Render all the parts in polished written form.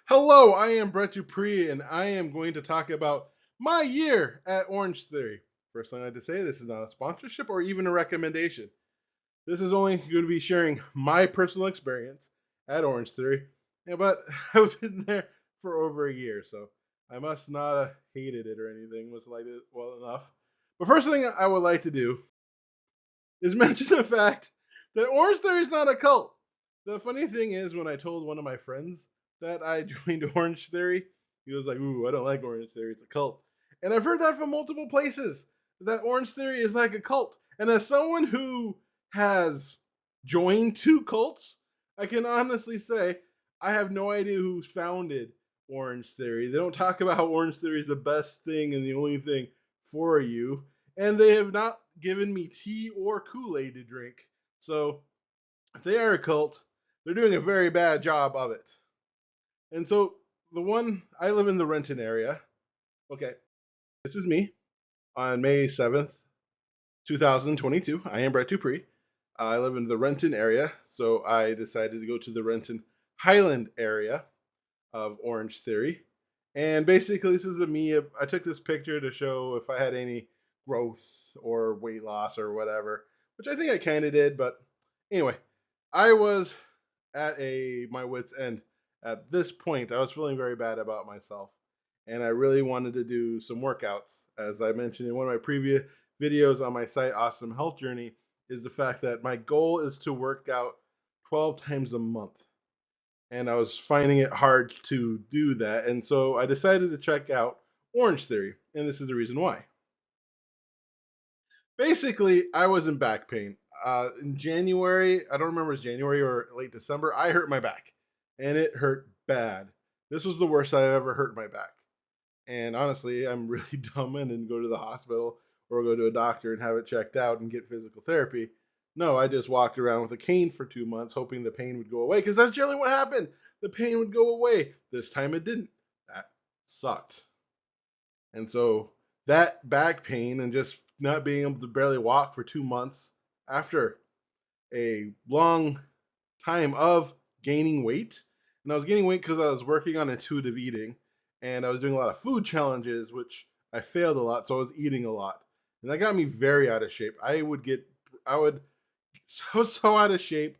Hello, I am Brett Dupree, and I am going to talk about my year at Orange Theory. First thing I have to say, this is not a sponsorship or even a recommendation. This is only going to be sharing my personal experience at Orange Theory, but I've been there for over a year, so I must not have hated it or anything, must like it well enough. But first thing I would like to do is mention the fact that Orange Theory is not a cult. The funny thing is, when I told one of my friends that I joined Orange Theory, he was like, "Ooh, I don't like Orange Theory. It's a cult." And I've heard that from multiple places that Orange Theory is like a cult. And as someone who has joined two cults, I can honestly say I have no idea who founded Orange Theory. They don't talk about how Orange Theory is the best thing and the only thing for you, and they have not given me tea or Kool-Aid to drink. So if they are a cult, they're doing a very bad job of it. And so the one I live in the Renton area. Okay, this is me on May 7th, 2022. I am Brett Dupree. I live in the Renton area, so I decided to go to the Renton Highland area of Orange Theory. And basically, this is a me. I took this picture to show if I had any growth or weight loss or whatever, which I think I kind of did. But anyway, I was at a my wit's end at this point. I was feeling very bad about myself, and I really wanted to do some workouts. As I mentioned in one of my previous videos on my site, Awesome Health Journey, is the fact that my goal is to work out 12 times a month, and I was finding it hard to do that. And so I decided to check out Orange Theory, and this is the reason why. Basically, I was in back pain. In January, I don't remember if it was January or late December, I hurt my back, and it hurt bad. This was the worst I ever hurt my back. And honestly, I'm really dumb and didn't go to the hospital or go to a doctor and have it checked out and get physical therapy. No, I just walked around with a cane for 2 months, hoping the pain would go away, because that's generally what happened. The pain would go away. This time it didn't. That sucked. And so that back pain and just not being able to barely walk for 2 months after a long time of gaining weight. And I was gaining weight because I was working on intuitive eating, and I was doing a lot of food challenges, which I failed a lot. So I was eating a lot. And that got me very out of shape. I would, so out of shape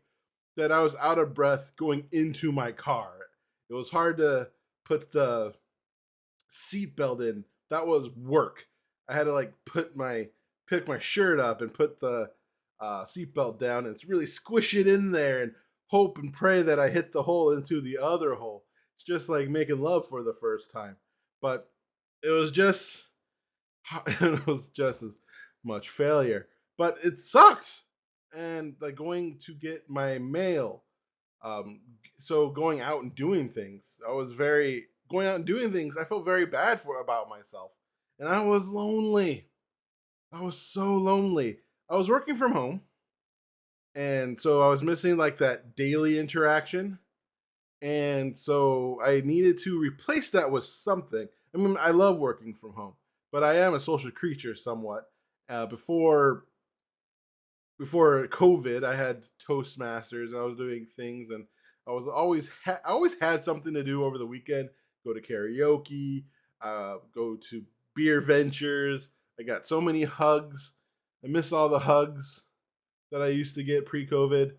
that I was out of breath going into my car. It was hard to put the seatbelt in. That was work. I had to like pick my shirt up and put the seatbelt down and really squish it in there and hope and pray that I hit the hole into the other hole. It's just like making love for the first time. But it was just it was just as much failure. But it sucked. And like going to get my mail, um, so going out and doing things, I was very going out and doing things. I felt very bad for about myself, and I was lonely. I was so lonely. I was working from home, and so I was missing like that daily interaction, and so I needed to replace that with something. I mean, I love working from home, but I am a social creature somewhat. Before COVID, I had Toastmasters and I was doing things, and I always had something to do over the weekend. Go to karaoke, go to beer ventures. I got so many hugs. I miss all the hugs that I used to get pre-COVID,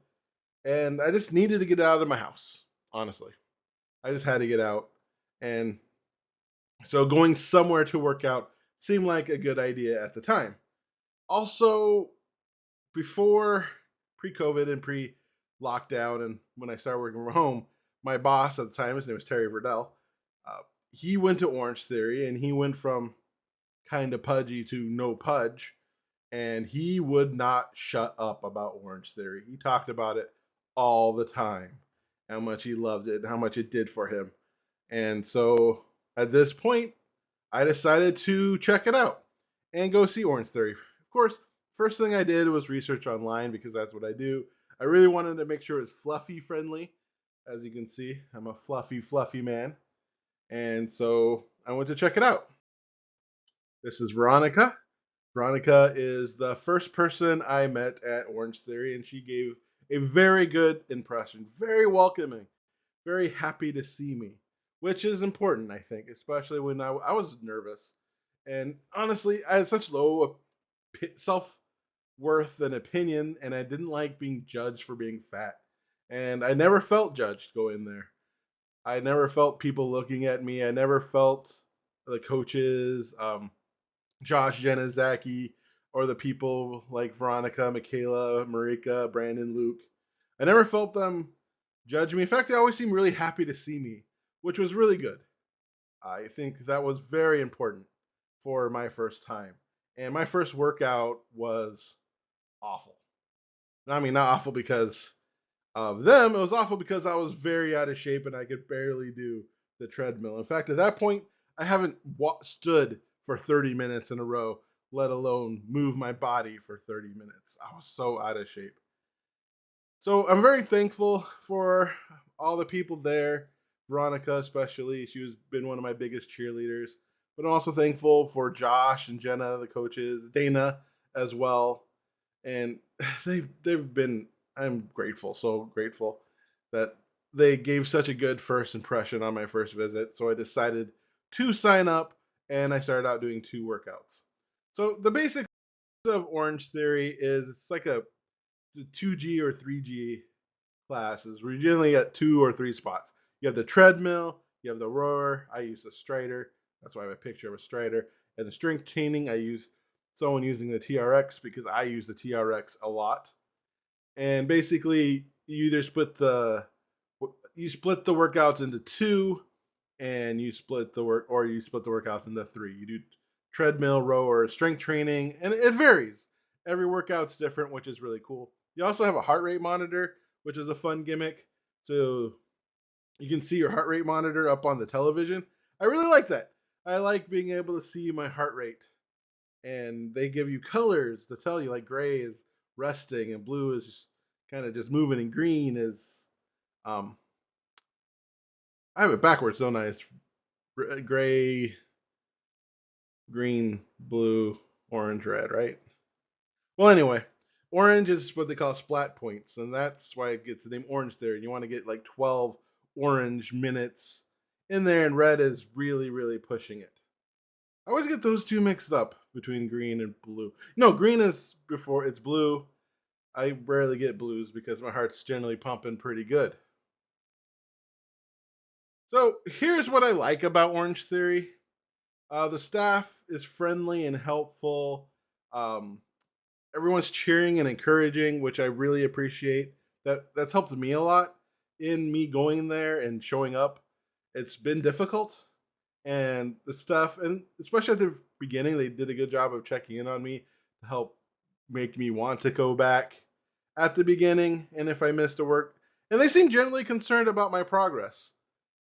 and I just needed to get out of my house. Honestly, I just had to get out, and so going somewhere to work out seemed like a good idea at the time. Also, before pre-COVID and pre-lockdown, and when I started working from home, my boss at the time, his name was Terry Verdell, uh, he went to Orange Theory, and he went from kind of pudgy to no pudge, and he would not shut up about Orange Theory. He talked about it all the time, how much he loved it and how much it did for him. And so at this point, I decided to check it out and go see Orange Theory. Of course, first thing I did was research online because that's what I do. I really wanted to make sure it was fluffy friendly. As you can see, I'm a fluffy man. And so I went to check it out. This is Veronica. Veronica is the first person I met at Orange Theory, and she gave a very good impression, very welcoming, very happy to see me. which is important, I think, especially when I was nervous. And honestly, I had such low self worth and opinion, and I didn't like being judged for being fat. And I never felt judged going there. I never felt people looking at me. I never felt the coaches, Josh, Jenna, Zachy, or the people like Veronica, Michaela, Marika, Brandon, Luke. I never felt them judge me. In fact, they always seemed really happy to see me, which was really good. I think that was very important for my first time. And my first workout was awful. I mean, not awful because of them. It was awful because I was very out of shape and I could barely do the treadmill. In fact, at that point, I haven't stood for 30 minutes in a row, let alone move my body for 30 minutes. I was so out of shape. So I'm very thankful for all the people there. Veronica, especially, she was been one of my biggest cheerleaders. But I'm also thankful for Josh and Jenna, the coaches, Dana as well, and they've been. I'm grateful, so grateful that they gave such a good first impression on my first visit. So I decided to sign up, and I started out doing 2 workouts. So the basics of Orange Theory is it's like a 2G or 3G classes. We generally get 2 or 3 spots. You have the treadmill, you have the rower. I use the Strider. That's why I have a picture of a Strider. And the strength training, I use someone using the TRX because I use the TRX a lot. And basically, you split the workouts into 2, and you split the workouts into 3. You do treadmill, rower, strength training, and it varies. Every workout's different, which is really cool. You also have a heart rate monitor, which is a fun gimmick. So you can see your heart rate monitor up on the television. I really like that. I like being able to see my heart rate. And they give you colors to tell you, like gray is resting and blue is kind of just moving, and green is um I have it backwards, don't I? It's gray, green, blue, orange, red, right? Well, anyway, orange is what they call splat points, and that's why it gets the name Orange Theory. And you want to get like 12 orange minutes in there, and red is really, really pushing it. I always get those two mixed up between green and blue. No, green is before it's blue. I rarely get blues because my heart's generally pumping pretty good. So here's what I like about Orange Theory. The staff is friendly and helpful. Um, Everyone's cheering and encouraging, which I really appreciate. That's helped me a lot in me going there and showing up. It's been difficult, and the stuff, and especially at the beginning, they did a good job of checking in on me to help make me want to go back at the beginning. And if I missed a work, and they seem generally concerned about my progress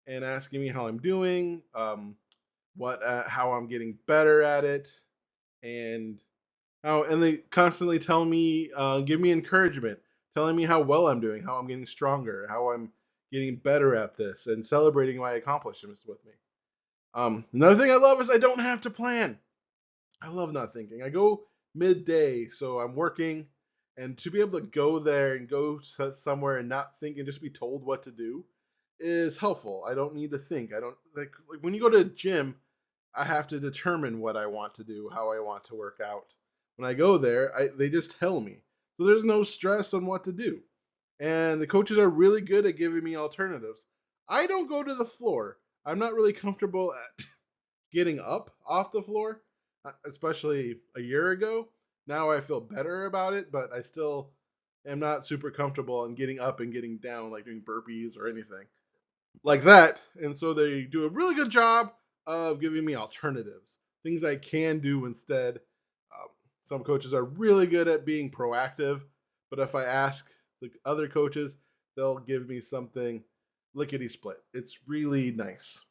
and asking me how I'm doing, how I'm getting better at it, and and they constantly tell me, give me encouragement, telling me how well I'm doing, how I'm getting stronger, how I'm getting better at this, and celebrating my accomplishments with me. Another thing I love is I don't have to plan. I love not thinking. I go midday, so I'm working, and to be able to go there and go somewhere and not think and just be told what to do is helpful. I don't need to think. I don't like when you go to a gym, I have to determine what I want to do, how I want to work out. When I go there, they just tell me. So there's no stress on what to do. And the coaches are really good at giving me alternatives. I don't go to the floor. I'm not really comfortable at getting up off the floor, especially a year ago. Now I feel better about it, but I still am not super comfortable in getting up and getting down, like doing burpees or anything like that. And so they do a really good job of giving me alternatives, things I can do instead. Um, some coaches are really good at being proactive, but if I ask the other coaches, they'll give me something lickety split. It's really nice.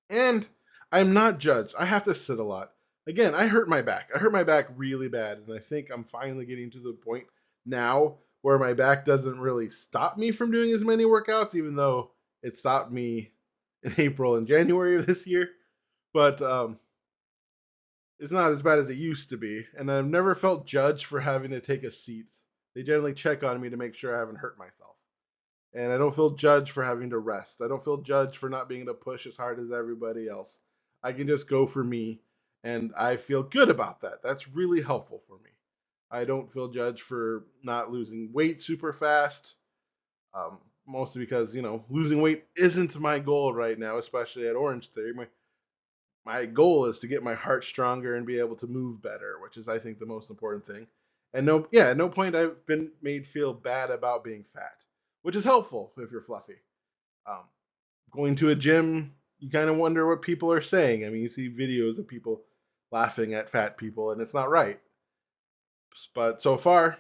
And I'm not judged. I have to sit a lot. Again, I hurt my back. I hurt my back really bad, and I think I'm finally getting to the point now where my back doesn't really stop me from doing as many workouts, even though it stopped me in April and January of this year. But it's not as bad as it used to be, and I've never felt judged for having to take a seat. They generally check on me to make sure I haven't hurt myself. and I don't feel judged for having to rest. I don't feel judged for not being able to push as hard as everybody else. I can just go for me, and I feel good about that. That's really helpful for me. I don't feel judged for not losing weight super fast, mostly because losing weight isn't my goal right now, especially at Orange Theory. My goal is to get my heart stronger and be able to move better, which is I think the most important thing. And at no point I've been made feel bad about being fat, which is helpful if you're fluffy. Um, Going to a gym, you kind of wonder what people are saying. I mean, you see videos of people laughing at fat people, and it's not right. But so far,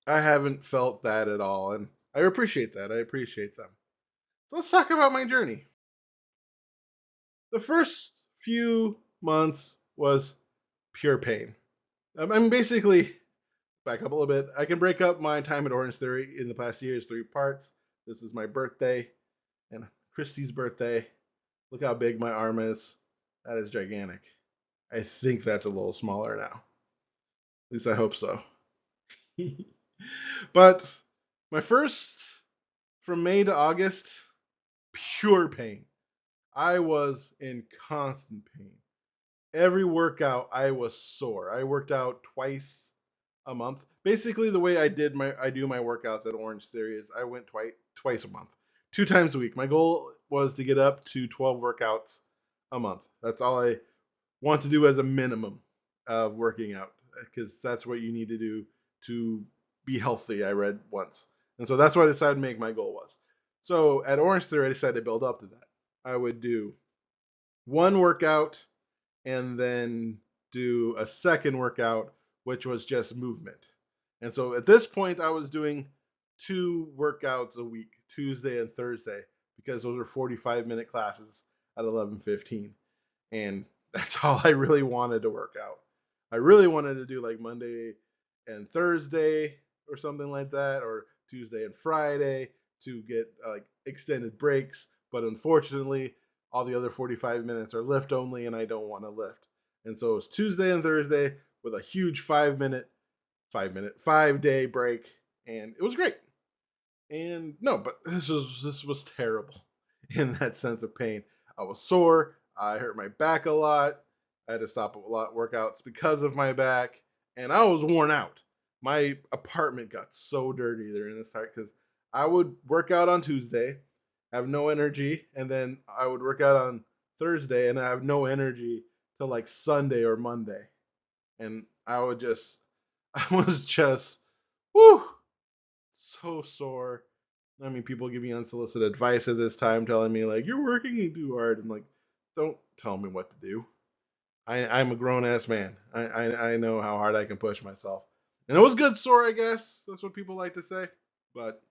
I haven't felt that at all, and I appreciate that. I appreciate them. So let's talk about my journey. The first few months was pure pain. I mean, basically, back up a little bit. I can break up my time at Orange Theory in the past year as 3 parts. This is my birthday and Christy's birthday. Look how big my arm is. That is gigantic. I think that's a little smaller now. At least I hope so. But my first, from May to August, pure pain. I was in constant pain. Every workout I was sore. I worked out twice a month. Basically, the way I do my workouts at Orange Theory is I went twice a month, 2 times a week. My goal was to get up to 12 workouts a month. That's all I want to do as a minimum of working out, because that's what you need to do to be healthy. I read once, and so that's what I decided to make my goal was. So at Orange Theory, I decided to build up to that. I would do one workout and then do a second workout, which was just movement. And so at this point, I was doing 2 workouts a week, Tuesday and Thursday, because those are 45-minute classes at 11:15. And that's all I really wanted to work out. I really wanted to do like Monday and Thursday or something like that, or Tuesday and Friday to get like extended breaks. But unfortunately, all the other 45 minutes are lift only, and I don't want to lift. And so it's Tuesday and Thursday with a huge 5-day break, and it was great. And no, but this was terrible in that sense of pain. I was sore. I hurt my back a lot. I had to stop a lot of workouts because of my back, and I was worn out. My apartment got so dirty during this time because I would work out on Tuesday, have no energy, and then I would work out on Thursday and I have no energy till like Sunday or Monday, and I was just, whoo, so sore. I mean, people give me unsolicited advice at this time, telling me like you're working too hard. I'm like, don't tell me what to do. I'm a grown ass man. I know how hard I can push myself, and it was good sore, I guess. That's what people like to say, but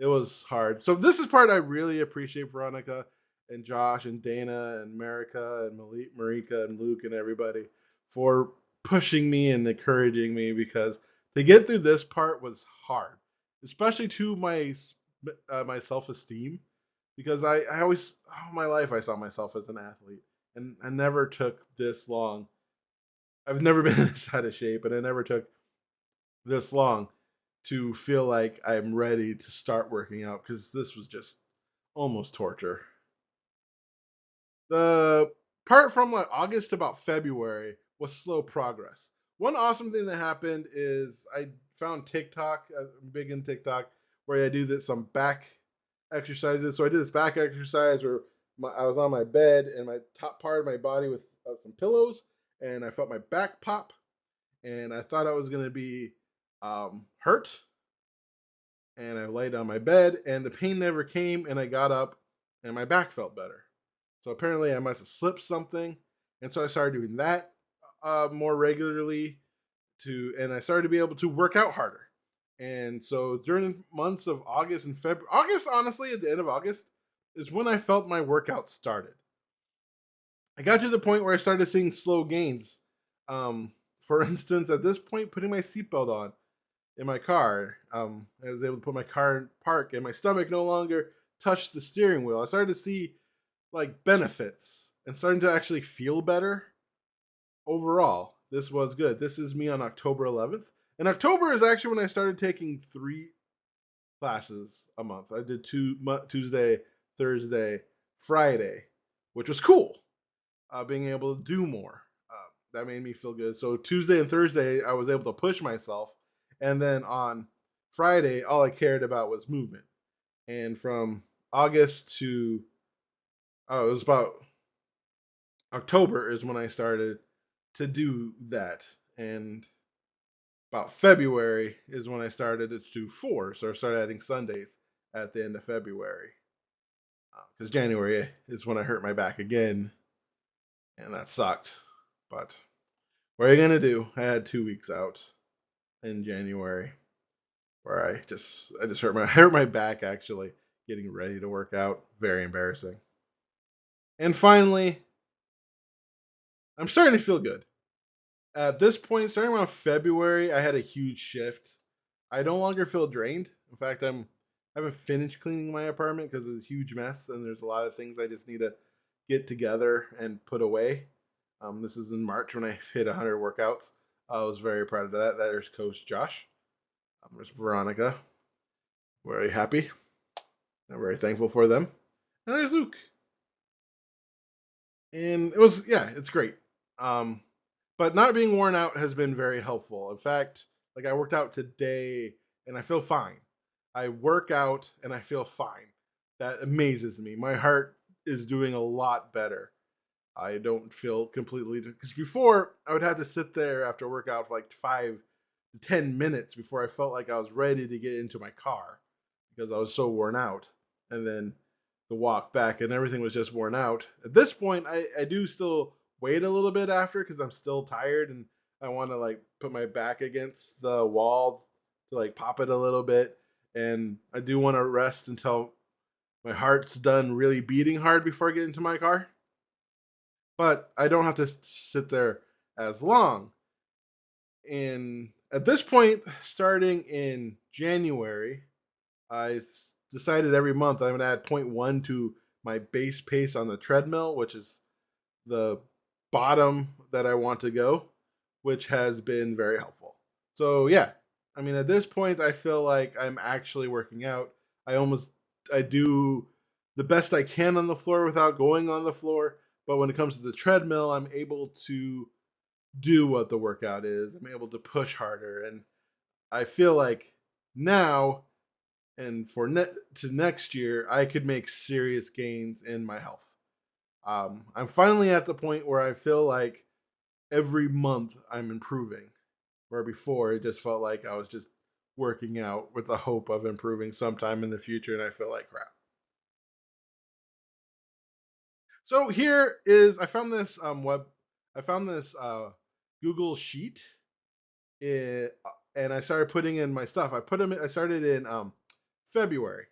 it was hard. So this is part I really appreciate Veronica and Josh and Dana and Marika and Marika and Luke and everybody for pushing me and encouraging me, because to get through this part was hard, especially to my self esteem, because I always all my life I saw myself as an athlete, and I never took this long. I've never been this out of shape, and I never took this long to feel like I'm ready to start working out, because this was just almost torture. The part from like August to about February was slow progress. One awesome thing that happened is I found TikTok. I'm big in TikTok, where I do some back exercises. So I did this back exercise where I was on my bed and my top part of my body with some pillows, and I felt my back pop, and I thought I was gonna be hurt, and I laid on my bed, and the pain never came, and I got up, and my back felt better. So apparently, I must have slipped something, and so I started doing that more regularly and I started to be able to work out harder. And so during months of August and February, August, honestly, at the end of August is when I felt my workout started. I got to the point where I started seeing slow gains. For instance, at this point, putting my seatbelt on in my car. I was able to put my car in park, and my stomach no longer touched the steering wheel. I started to see like benefits and starting to actually feel better overall. This was good. This is me on October 11th. And October is actually when I started taking classes a month. I did Tuesday, Thursday, Friday, which was cool. Being able to do more. That made me feel good. So Tuesday and Thursday, I was able to push myself, and then on Friday, all I cared about was movement. And from August to it was about October is when I started to do that, and about February is when I started to do four. So I started adding Sundays at the end of February because January is when I hurt my back again, and that sucked. But what are you gonna do? I had 2 weeks out in January where I just hurt my back actually getting ready to work out. Very embarrassing. And finally, I'm starting to feel good. At this point, starting around February, I had a huge shift. I no longer feel drained. In fact, I haven't finished cleaning my apartment because it's a huge mess and there's a lot of things I just need to get together and put away. This is in March when I hit 100 workouts. I was very proud of that. There's Coach Josh. There's Veronica. Very happy. I'm very thankful for them. And there's Luke. And it's great. Um, but not being worn out has been very helpful. In fact, like I worked out today and I feel fine. I work out and I feel fine. That amazes me. My heart is doing a lot better. I don't feel completely because before I would have to sit there after workout for like 5 to 10 minutes before I felt like I was ready to get into my car because I was so worn out. And then the walk back and everything was just worn out. At this point, I do still wait a little bit after because I'm still tired and I want to like put my back against the wall to like pop it a little bit. And I do want to rest until my heart's done really beating hard before I get into my car. But I don't have to sit there as long. And at this point, starting in January, I decided every month I'm going to add zero point 0.1 to my base pace on the treadmill, which is the bottom that I want to go, which has been very helpful. So yeah, I mean at this point I feel like I'm actually working out. I do the best I can on the floor without going on the floor, but when it comes to the treadmill, I'm able to do what the workout is. I'm able to push harder and I feel like now and for to next year, I could make serious gains in my health. I'm finally at the point where I feel like every month I'm improving, where before it just felt like I was just working out with the hope of improving sometime in the future, and I feel like crap. So here is I found this Google sheet, and I started putting in my stuff. I started in February,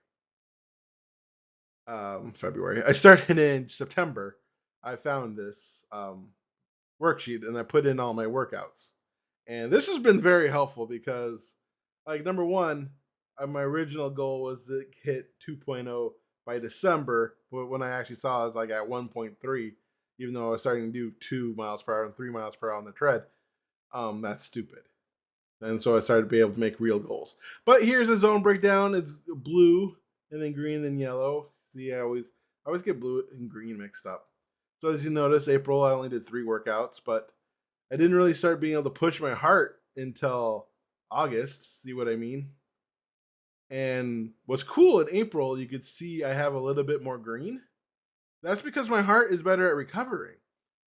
February. I started in September. I found this worksheet and I put in all my workouts. And this has been very helpful because, like, number one, my original goal was to hit 2.0 by December, but when I actually saw I was like at 1.3, even though I was starting to do 2 miles per hour and 3 miles per hour on the tread. That's stupid. And so I started to be able to make real goals. But here's the zone breakdown. It's blue and then green and then yellow. See, I always get blue and green mixed up. So as you notice, April I only did 3 workouts, but I didn't really start being able to push my heart until August. See what I mean? And what's cool in April, you could see I have a little bit more green. That's because my heart is better at recovering.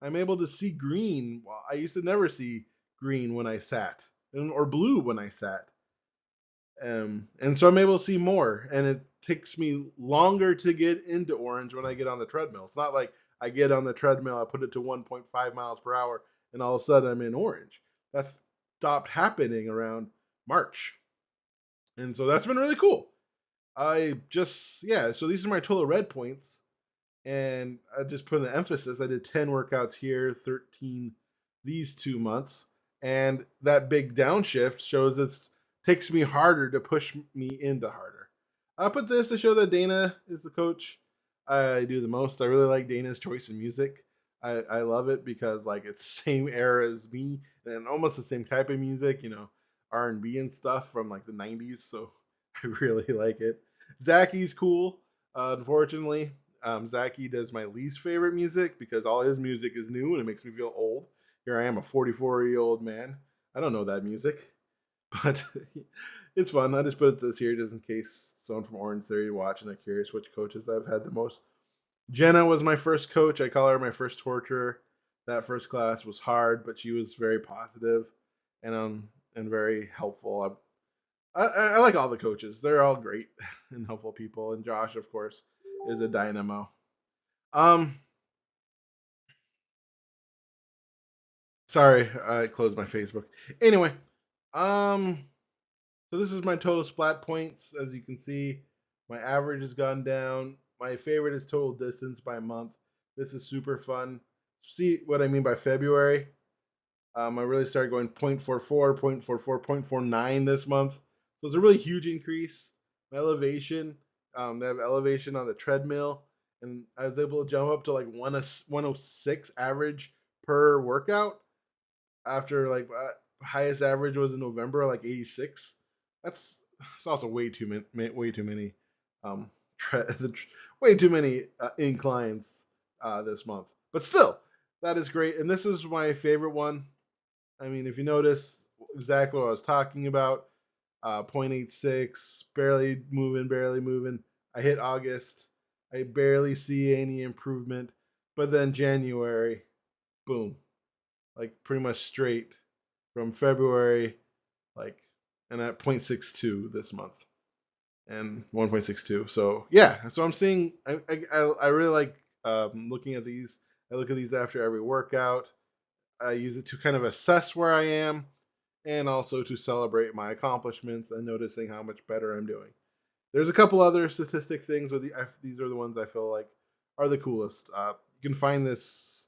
I'm able to see green. Well, I used to never see green when I sat, or blue when I sat. And so I'm able to see more, and it takes me longer to get into orange when I get on the treadmill. It's not like I get on the treadmill, I put it to 1.5 miles per hour, and all of a sudden I'm in orange. That's stopped happening around March, and so that's been really cool. So these are my total red points, and I just put an emphasis. I did 10 workouts here, 13 these 2 months, and that big downshift shows it takes me harder to push me into harder. I put this to show that Dana is the coach I do the most. I really like Dana's choice in music. I love it because like it's the same era as me and almost the same type of music, R&B and stuff from like the 90s. So I really like it. Zacky's cool. Unfortunately, Zacky does my least favorite music because all his music is new and it makes me feel old. Here I am, a 44-year-old man. I don't know that music, but it's fun. I just put it this here just in case someone from Orange Theory watching. They're curious which coaches I've had the most. Jenna was my first coach. I call her my first torturer. That first class was hard, but she was very positive and very helpful. I like all the coaches. They're all great and helpful people. And Josh, of course, is a dynamo. Um, Sorry, I closed my Facebook. Anyway, um, so this is my total splat points. As you can see, my average has gone down. My favorite is total distance by month. This is super fun. See what I mean by February? I really started going 0.44, 0.44, 0.49 this month. So it's a really huge increase. My elevation, they have elevation on the treadmill, and I was able to jump up to like 106 average per workout after like highest average was in November, like 86. That's it's also way too many, um, tre- way too many inclines this month. But still, that is great, and this is my favorite one. I mean, if you notice exactly what I was talking about, 0.86, barely moving, barely moving. I hit August. I barely see any improvement. But then January, boom, like pretty much straight from February, like, and at 0.62 this month and 1.62. So yeah, so I'm seeing. I really like looking at these. I look at these after every workout. I use it to kind of assess where I am and also to celebrate my accomplishments and noticing how much better I'm doing. There's a couple other statistic things, but these are the ones I feel like are the coolest. You can find this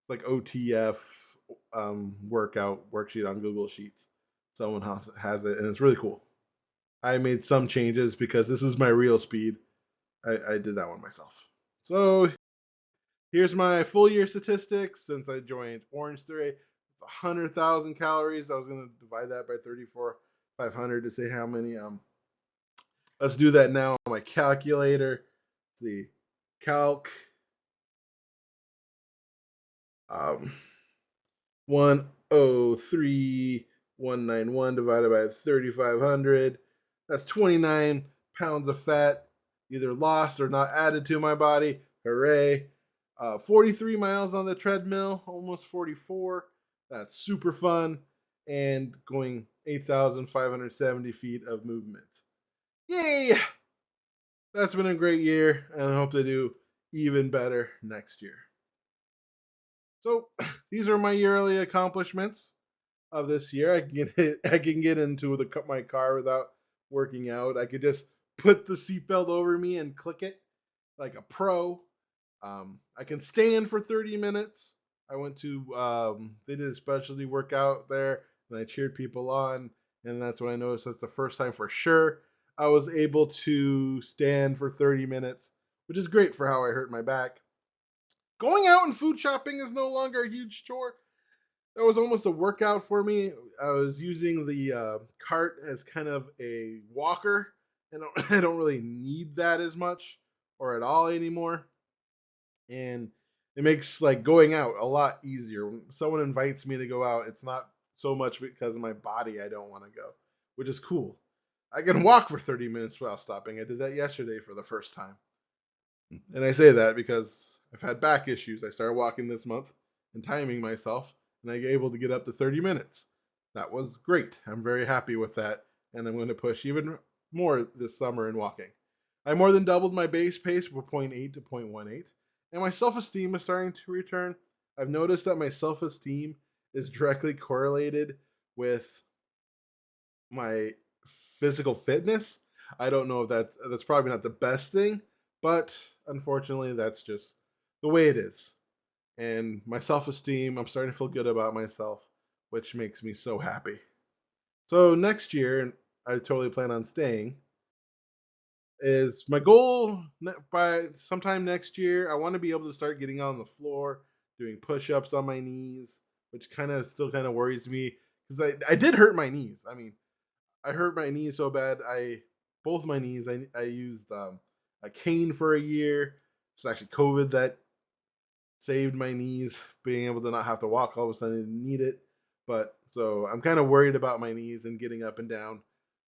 like OTF workout worksheet on Google Sheets. Someone has it, and it's really cool. I made some changes because this is my real speed. I did that one myself. So here's my full year statistics since I joined Orange Theory. It's 100,000 calories. I was going to divide that by 34,500 to say how many. Let's do that now on my calculator. Let's see. Calc. Um, 103,191 divided by 3,500. That's 29 pounds of fat, either lost or not added to my body. Hooray. 43 miles on the treadmill, almost 44. That's super fun. And going 8,570 feet of movement. Yay! That's been a great year, and I hope to do even better next year. So, these are my yearly accomplishments of this year. I can get into my car without working out. I could just put the seatbelt over me and click it like a pro. I can stand for 30 minutes. I went to they did a specialty workout there, and I cheered people on, and that's when I noticed that's the first time for sure I was able to stand for 30 minutes, which is great for how I hurt my back. Going out and food shopping is no longer a huge chore. That was almost a workout for me. I was using the cart as kind of a walker, and I don't really need that as much or at all anymore. And it makes like going out a lot easier. When someone invites me to go out, it's not so much because of my body I don't want to go, which is cool. I can walk for 30 minutes without stopping. I did that yesterday for the first time. And I say that because I've had back issues. I started walking this month and timing myself, and I was able to get up to 30 minutes. That was great. I'm very happy with that, and I'm going to push even more this summer in walking. I more than doubled my base pace from point 0.8 to 0.18, and my self esteem is starting to return. I've noticed that my self esteem is directly correlated with my physical fitness. I don't know if that's probably not the best thing, but unfortunately, that's just the way it is. And my self-esteem, I'm starting to feel good about myself, which makes me so happy. So next year, and I totally plan on staying, is my goal by sometime next year. I want to be able to start getting on the floor, doing push-ups on my knees, which kind of still kind of worries me because I did hurt my knees. I mean, I hurt my knee so bad. both my knees. I used a cane for a year. It's actually COVID that saved my knees, being able to not have to walk all of a sudden. I didn't need it. But so I'm kind of worried about my knees and getting up and down.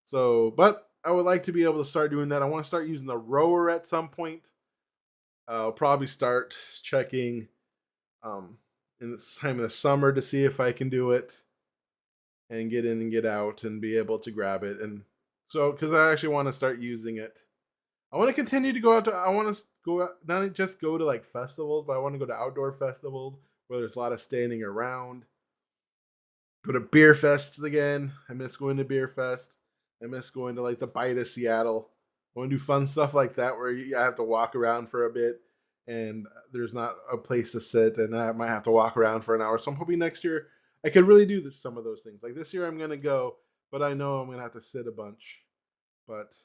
So, but I would like to be able to start doing that. I want to start using the rower at some point. I'll probably start checking um, in this time of the summer to see if I can do it and get in and get out and be able to grab it. And so, because I actually want to start using it. I want to continue to go out to. I want to go out, not just go to like festivals, but I want to go to outdoor festivals where there's a lot of standing around. Go to beer fests again. I miss going to beer fest. I miss going to like the Bite of Seattle. I want to do fun stuff like that where you have to walk around for a bit and there's not a place to sit and I might have to walk around for an hour. So I'm hoping next year I could really do some of those things. Like this year I'm gonna go, but I know I'm gonna have to sit a bunch. But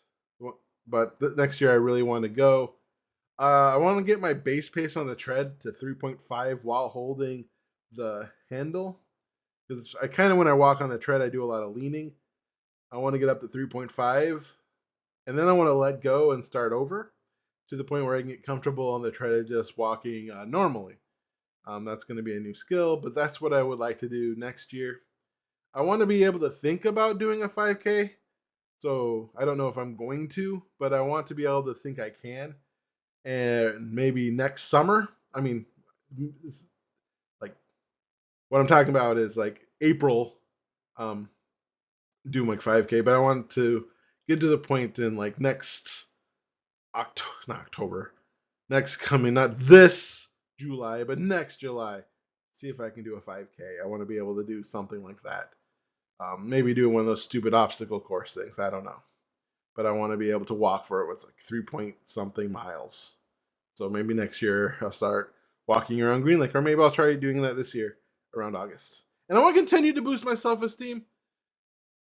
next year I really want to go. I want to get my base pace on the tread to 3.5 while holding the handle because I kind of when I walk on the tread I do a lot of leaning. I want to get up to 3.5 and then I want to let go and start over to the point where I can get comfortable on the tread just walking normally. That's going to be a new skill, but that's what I would like to do next year. I want to be able to think about doing a 5K. So I don't know if I'm going to, but I want to be able to think I can. And maybe next summer, I mean, like what I'm talking about is like April, um, do like 5K, but I want to get to the point in like next October, not October, next coming, not this July, but next July. See if I can do a 5K. I want to be able to do something like that. Maybe do one of those stupid obstacle course things. I don't know, but I want to be able to walk for it with like 3 point something miles. So maybe next year I'll start walking around Green Lake, or maybe I'll try doing that this year around August. And I want to continue to boost my self-esteem.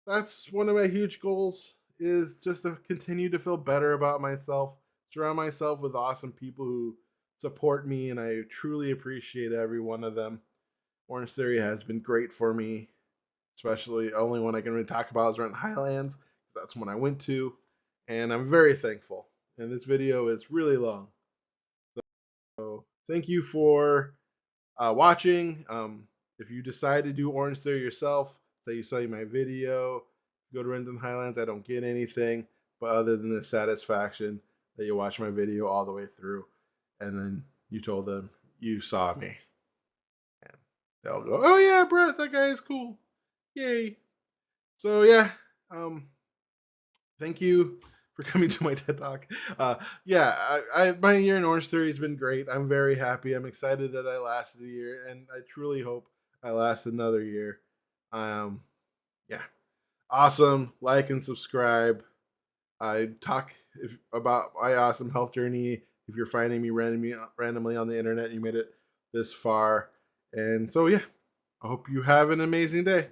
That's one of my huge goals is just to continue to feel better about myself, surround myself with awesome people who support me, and I truly appreciate every one of them. Orange Theory has been great for me, especially only one I can really talk about is around Highlands. That's one I went to, and I'm very thankful. And this video is really long. So thank you for watching. If you decide to do Orange Theory yourself, say you saw my video, go to Renton Highlands, I don't get anything, but other than the satisfaction that you watched my video all the way through, and then you told them you saw me. And they'll go, oh yeah, Brett, that guy is cool. Yay. So yeah, um, thank you for coming to my TED Talk. Yeah, my year in Orange Theory has been great. I'm very happy. I'm excited that I lasted a year, and I truly hope I last another year. Um, yeah, awesome. Like and subscribe. I talk about my awesome health journey. If you're finding me randomly on the internet, and you made it this far, and so yeah, I hope you have an amazing day.